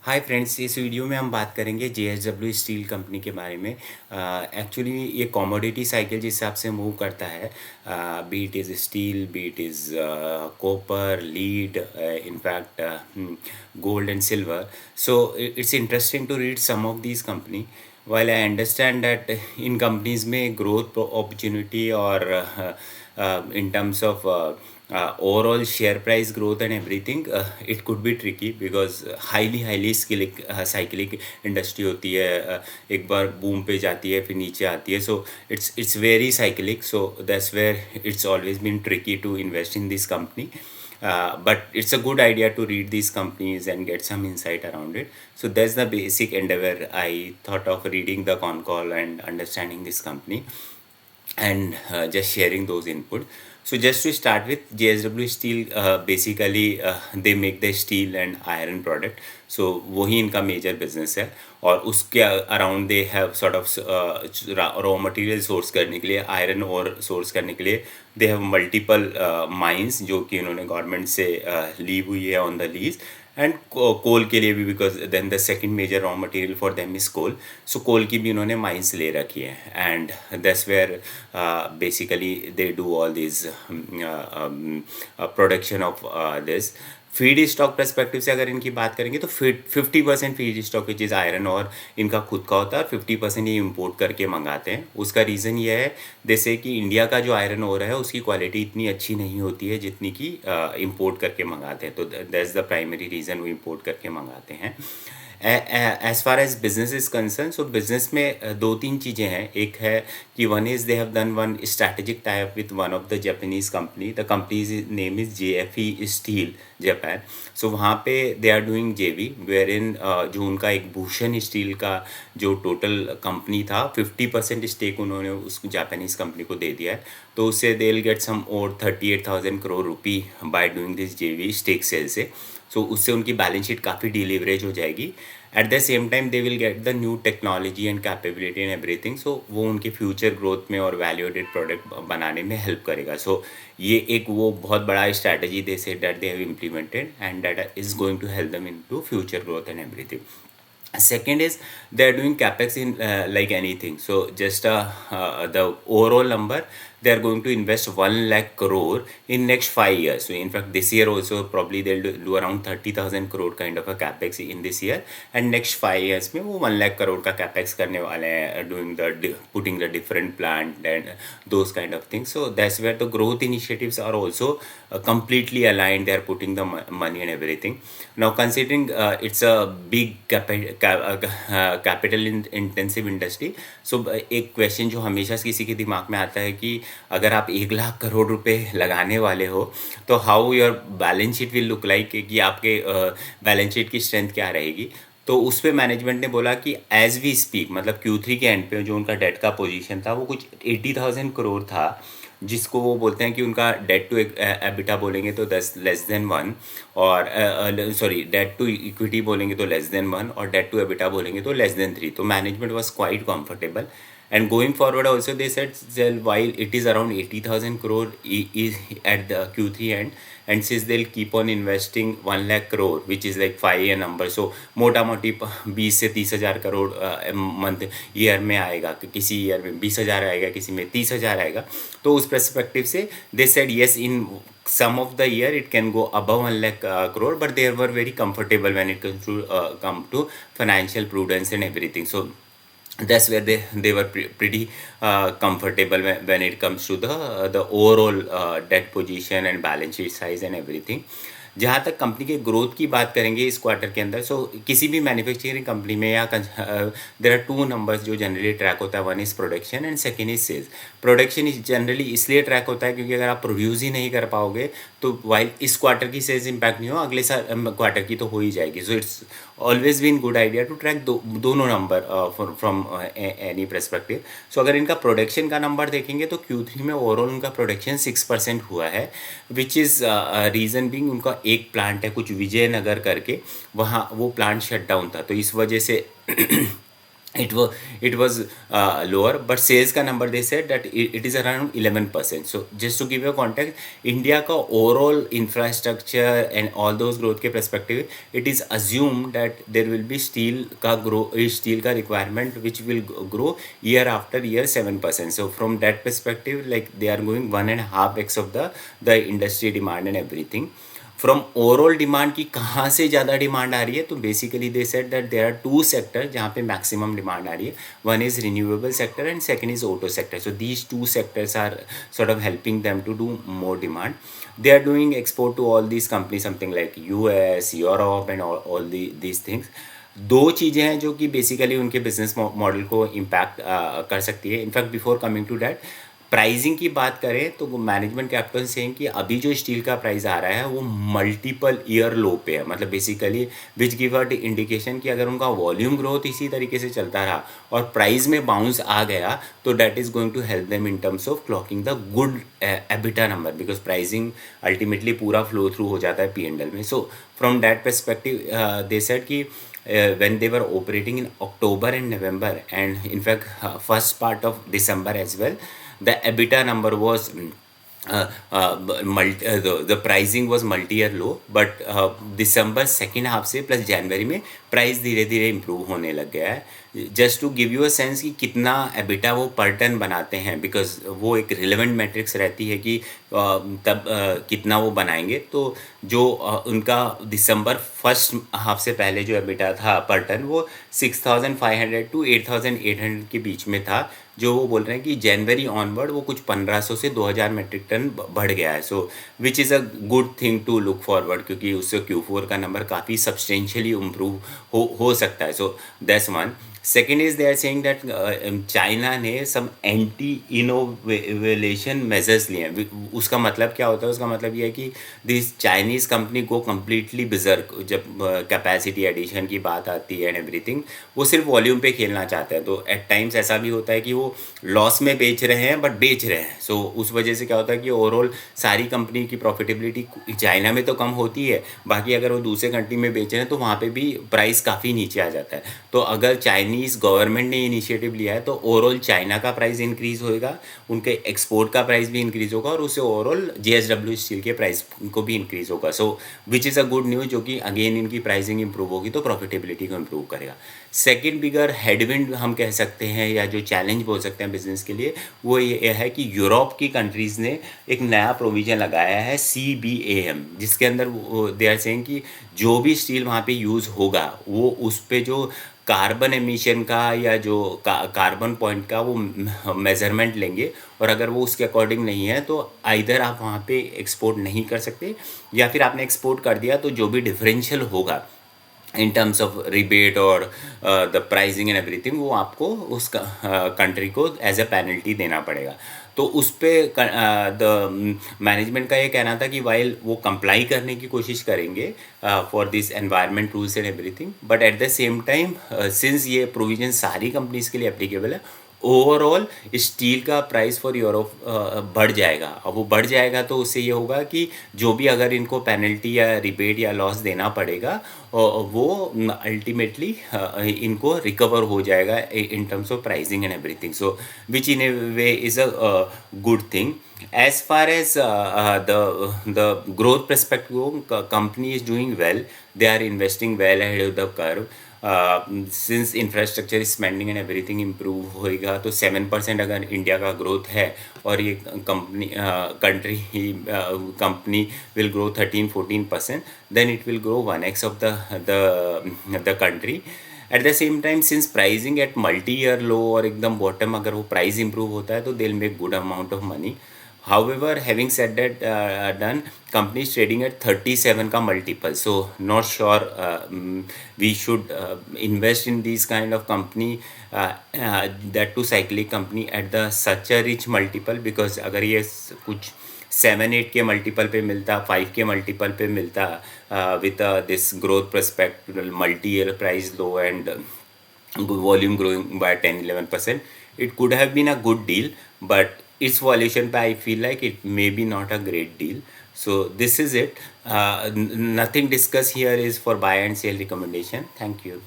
Hi friends, इस video में हम बात करेंगे जेएसडब्ल्यू स्टील कंपनी के बारे में। एक्चुअली ये कमोडिटी साइकिल जिस हिसाब से मूव करता है, B it is steel, B it is copper, lead, in fact gold and silver. So it's interesting to read some of these company. While I understand that in companies में growth opportunity or in terms of overall share price growth and everything, it could be tricky because highly cyclic industry होती है। एक बार boom पे जाती है फिर नीचे आती है, so it's very cyclic, so that's where it's always been tricky to invest in this company. But it's a good idea to read these companies and get some insight around it. So that's the basic endeavor. I thought of reading the con call and understanding this company and just sharing those input. So just to start with, JSW Steel, basically they make the steel and iron product. So वही इनका major business है और उसके around they have sort of raw material source करने के लिए, iron ore source करने के लिए they have multiple mines जो कि इन्होंने government से ली हुई है on the lease. And coal के लिए भी, because then the second major raw material for them is coal. So coal की भी उन्होंने माइंस ले रखी है and that's where basically they do all this production of this. Feed stock perspective से अगर इनकी बात करेंगे तो 50% feed stock which is iron और इनका खुद का होता है और 50% ये इम्पोर्ट करके मंगाते हैं. उसका रीज़न ये है जैसे कि इंडिया का जो आयरन ओर है उसकी क्वालिटी इतनी अच्छी नहीं होती है जितनी कि इम्पोर्ट करके मंगाते हैं. तो दैट्स द प्राइमरी रीज़न वो इम्पोर्ट करके मंगाते हैं. As far as business is concern, so business में दो तीन चीज़ें हैं. एक है कि one is they have done one strategic tie up with one of the Japanese company. The company's name is JFE steel Japan. So वहाँ पे they are doing JV wherein जो उनका एक भूषण स्टील का जो टोटल कंपनी था 50% stake उन्होंने उस जापानीज कंपनी को दे दिया है. तो उससे दे विल गेट सम और 38,000 crore rupee by doing this JV stake sale से. सो उससे उनकी बैलेंस शीट काफ़ी डिलीवरेज हो जाएगी. At the same time they will get the new technology and capability and everything. So वो उनके फ्यूचर ग्रोथ में और वैल्यू एडेड प्रोडक्ट बनाने में हेल्प करेगा. सो ये एक वो बहुत बड़ा strategy they say that they have implemented and that is going to help them in to future growth and everything. Second is they are doing capex in like anything. So just the overall number, they are going to invest 1 lakh crore in next 5 years. So in fact this year also probably they'll do around 30,000 crore kind of a capex in this year, and next 5 years में वो 1 lakh crore का capex करने वाले हैं, doing the putting the different plant and those kind of things. So that's where the growth initiatives are also completely aligned. They are putting the money and everything. Now considering it's a big capital intensive industry, so एक question जो हमेशा किसी के दिमाग में आता है कि अगर आप 1 लाख करोड़ रुपए लगाने वाले हो तो how your balance sheet will look like, कि आपके बैलेंस शीट की स्ट्रेंथ क्या रहेगी. तो उस पर मैनेजमेंट ने बोला कि एज वी स्पीक, मतलब Q3 के एंड पे जो उनका डेट का पोजीशन था वो कुछ 80,000 करोड़ था, जिसको वो बोलते हैं कि उनका डेट टू एबिटा बोलेंगे तो less 1, और सॉरी डेट टू इक्विटी बोलेंगे तो <1 और डेट टू एबिटा बोलेंगे तो <3. तो management was quite comfortable. And going forward also they said, well, while it is around 80,000 crore is at the Q3 end, and since they'll keep on investing 1 lakh crore which is like 5-year number, so मोटा मोटी 20 से 30,000 crore month year में आएगा. किसी year में 20,000 आएगा, किसी में 30,000 आएगा. तो उस पर्सपेक्टिव से they said yes, in some of the year it can go above 1 lakh crore, but they were very comfortable when it comes to come to financial prudence and everything. So that's where they were pretty comfortable when it comes to the overall debt position and balance sheet size and everything. जहाँ तक company के growth की बात करेंगे इस quarter के अंदर, सो किसी भी मैन्युफैक्चरिंग कंपनी में या देर आर 2 नंबर्स जो जनरली ट्रैक होता है. One is production and second is sales. Production is generally इसलिए ट्रैक होता है क्योंकि अगर आप प्रोड्यूस ही नहीं कर पाओगे तो वाइल इस क्वार्टर की सेल्स इम्पैक्ट नहीं हो, अगले साल क्वार्टर की तो हो ही जाएगी. So it's always been good idea to track दोनों number from any perspective. So अगर इनका प्रोडक्शन का नंबर देखेंगे तो Q3 में ओवरऑल उनका प्रोडक्शन 6% हुआ है, विच इज़ रीज़न बीइंग उनका एक प्लांट है कुछ विजयनगर करके, वहाँ वो प्लांट शट डाउन था. तो इस वजह से it was lower, but sales का number they said that it is around 11%. So just to give you a context, India का overall infrastructure and all those growth के perspective, it is assumed that there will be steel का requirement which will grow year after year 7%. So from that perspective, like they are going 1.5x of the industry demand and everything. From overall demand की कहाँ से ज़्यादा demand आ रही है, तो basically they said that there are two sector जहाँ पे मैक्सिमम डिमांड आ रही है. One is renewable sector and second is auto sector. So these two sectors are sort of helping them to do more demand. They are doing export to all these companies, something like US, Europe and all these things. दो चीज़ें हैं जो कि basically उनके business model को impact कर सकती है. In fact before coming to that, pricing की बात करें तो मैनेजमेंट कैपिटल से कि अभी जो स्टील का प्राइस आ रहा है वो मल्टीपल ईयर लो पे है. मतलब basically which give a indication कि अगर उनका वॉल्यूम ग्रोथ इसी तरीके से चलता रहा और प्राइस में बाउंस आ गया तो that is going to help them in terms of clocking the good EBITDA number, because pricing ultimately पूरा फ्लो थ्रू हो जाता है P&L में. So from that perspective they said कि when they were operating in October and November, and in fact first part of December as well, the EBITDA number was the pricing was multi-year low, but दिसंबर second half से plus जनवरी में price धीरे धीरे improve होने लग गया है. Just to give you a sense कि कितना एबिटा वो पर टन बनाते हैं, बिकॉज वो एक रिलेवेंट मैट्रिक्स रहती है कि तब कितना वो बनाएंगे. तो जो उनका दिसंबर फर्स्ट हाफ से पहले जो एबिटा था पर टन वो 6,500 to 8,800 के बीच में था, जो वो बोल रहे हैं कि जनवरी ऑनवर्ड वो कुछ 1,500 से 2,000 मेट्रिक टन बढ़ गया है. So which is a good thing to look forward, क्योंकि उससे Q4 का नंबर काफ़ी सब्सटेंशियली इम्प्रूव हो सकता है. So that's one. Second is they are saying that China ने सम एंटी इनोवेशन मेजर्स लिए हैं. उसका मतलब क्या होता है? उसका मतलब ये है कि दिस चाइनीज़ कंपनी को कम्प्लीटली बिजर्क जब कैपेसिटी एडिशन की बात आती है एंड एवरीथिंग, वो सिर्फ वॉल्यूम पे खेलना चाहते हैं. तो एट टाइम्स ऐसा भी होता है कि वो लॉस में बेच रहे हैं बट बेच रहे हैं. सो उस वजह से क्या होता है कि ओवरऑल सारी कंपनी की प्रॉफिटेबिलिटी चाइना में तो कम होती है, बाकी अगर वो दूसरे कंट्री में बेच रहे हैं तो वहाँ पे भी प्राइस काफ़ी नीचे आ जाता है. तो अगर चाइनीज़ गवर्नमेंट ने इनिशिएटिव लिया है तो ओवरऑल चाइना का प्राइस इंक्रीज़ होएगा, उनके एक्सपोर्ट का प्राइस भी इंक्रीज़ होगा और उससे ओवरऑल JSW स्टील के प्राइस को भी इंक्रीज़ होगा. So which is a good news, जो कि अगेन इनकी प्राइसिंग इंप्रूव होगी तो प्रॉफिटेबिलिटी को इंप्रूव करेगा. सेकेंड बिगर हेडविंड हम कह सकते हैं या जो चैलेंज बोल सकते हैं बिजनेस के लिए, वो ये है कि यूरोप की कंट्रीज़ ने एक नया प्रोविज़न लगाया है CBAM, जिसके अंदर दे आर सेइंग कि जो भी स्टील वहाँ पे यूज़ होगा वो उस पे जो कार्बन एमिशन का या जो कार्बन पॉइंट का वो मेज़रमेंट लेंगे, और अगर वो उसके अकॉर्डिंग नहीं है तो आइदर आप वहाँ पे एक्सपोर्ट नहीं कर सकते, या फिर आपने एक्सपोर्ट कर दिया तो जो भी डिफरेंशियल होगा इन टर्म्स ऑफ रिबेट और द प्राइसिंग एंड एवरीथिंग, वो आपको उस कंट्री को एज अ पेनल्टी देना पड़ेगा. तो उस पर द मैनेजमेंट का ये कहना था कि वाइल वो कंप्लाई करने की कोशिश करेंगे for this environment rules and everything, but at the same time since ये प्रोविजन सारी कंपनीज के लिए एप्लीकेबल है, ओवरऑल स्टील का प्राइस फॉर यूरोप बढ़ जाएगा. अब वो बढ़ जाएगा तो उससे ये होगा कि जो भी अगर इनको पेनल्टी या रिबेट या लॉस देना पड़ेगा वो अल्टीमेटली इनको रिकवर हो जाएगा इन terms of pricing and everything. So which in A way is a good thing. As far as the growth perspective, company is doing well. They are investing well ahead of the curve. Since infrastructure spending and everything improve होएगा तो 7% अगर India का growth है और ये company will grow 13-14%, then it will grow 1x of the country. At the same time since pricing at multi year low और एकदम bottom अगर वो प्राइस इंप्रूव होता है तो they will make good amount of money. However, having said that, done, company is trading at 37 का multiple. So not sure we should invest in these kind of company, that to cyclic company at the such a rich multiple, because अगर ये कुछ 7-8 के multiple पे मिलता, 5 के multiple पे मिलता with this growth prospect, multi-year price low and volume growing by 10-11%, it could have been a good deal, but its valuation I feel like it may be not a great deal. So this is it. Nothing discussed here is for buy and sell recommendation. Thank you.